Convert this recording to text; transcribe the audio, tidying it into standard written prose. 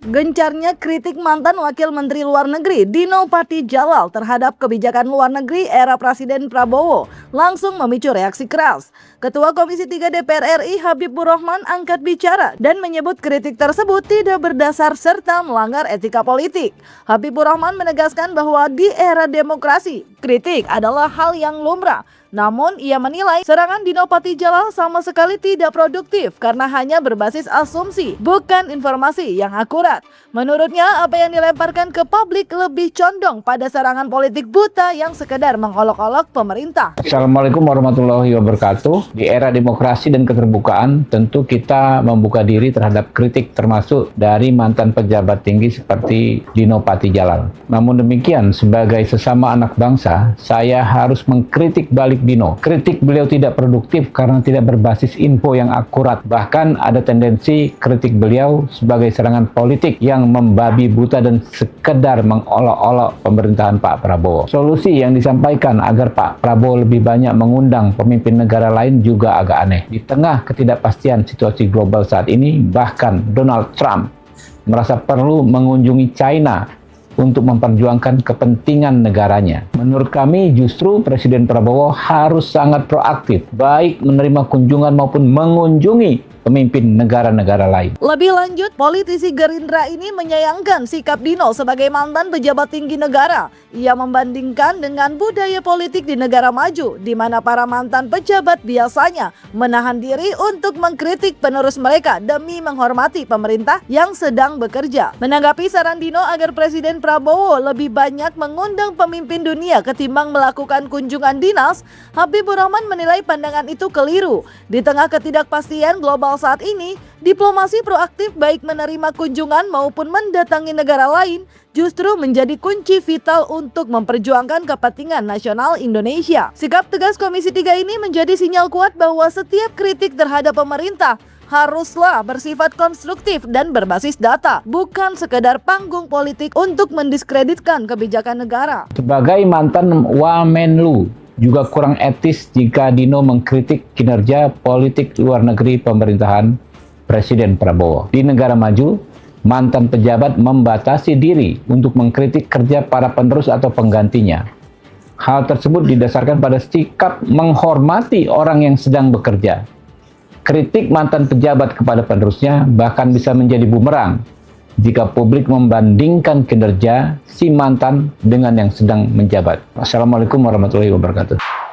Gencarnya kritik mantan Wakil Menteri Luar Negeri Dino Patijalal terhadap kebijakan luar negeri era Presiden Prabowo langsung memicu reaksi keras. Ketua Komisi 3 DPR RI Habibur Rahman angkat bicara dan menyebut kritik tersebut tidak berdasar serta melanggar etika politik. Habibur Rahman menegaskan bahwa di era demokrasi, kritik adalah hal yang lumrah. Namun ia menilai serangan Dino Patijalal sama sekali tidak produktif karena hanya berbasis asumsi, bukan informasi yang akurat. Menurutnya, apa yang dilemparkan ke publik lebih condong pada serangan politik buta yang sekedar mengolok-olok pemerintah. Assalamualaikum warahmatullahi wabarakatuh. Di era demokrasi dan keterbukaan, tentu kita membuka diri terhadap kritik termasuk dari mantan pejabat tinggi seperti Dino Patijalal. Namun demikian, sebagai sesama anak bangsa, saya harus mengkritik balik Dino. Kritik beliau tidak produktif karena tidak berbasis info yang akurat. Bahkan ada tendensi kritik beliau sebagai serangan politik yang membabi buta dan sekedar mengolok-olok pemerintahan Pak Prabowo. Solusi yang disampaikan agar Pak Prabowo lebih banyak mengundang pemimpin negara lain juga agak aneh. Di tengah ketidakpastian situasi global saat ini, bahkan Donald Trump merasa perlu mengunjungi China untuk memperjuangkan kepentingan negaranya. Menurut kami justru Presiden Prabowo harus sangat proaktif, baik menerima kunjungan maupun mengunjungi pemimpin negara-negara lain. Lebih lanjut, politisi Gerindra ini menyayangkan sikap Dino sebagai mantan pejabat tinggi negara. Ia membandingkan dengan budaya politik di negara maju, di mana para mantan pejabat biasanya menahan diri untuk mengkritik penerus mereka demi menghormati pemerintah yang sedang bekerja. Menanggapi saran Dino agar Presiden Prabowo lebih banyak mengundang pemimpin dunia ketimbang melakukan kunjungan dinas, Habibur Rahman menilai pandangan itu keliru. Di tengah ketidakpastian global saat ini, diplomasi proaktif baik menerima kunjungan maupun mendatangi negara lain justru menjadi kunci vital untuk memperjuangkan kepentingan nasional Indonesia. Sikap tegas Komisi 3 ini menjadi sinyal kuat bahwa setiap kritik terhadap pemerintah haruslah bersifat konstruktif dan berbasis data, bukan sekedar panggung politik untuk mendiskreditkan kebijakan negara. Sebagai mantan Wamenlu, juga kurang etis jika Dino mengkritik kinerja politik luar negeri pemerintahan Presiden Prabowo. Di negara maju, mantan pejabat membatasi diri untuk mengkritik kerja para penerus atau penggantinya. Hal tersebut didasarkan pada sikap menghormati orang yang sedang bekerja. Kritik mantan pejabat kepada penerusnya bahkan bisa menjadi bumerang jika publik membandingkan kinerja si mantan dengan yang sedang menjabat. Wassalamualaikum warahmatullahi wabarakatuh.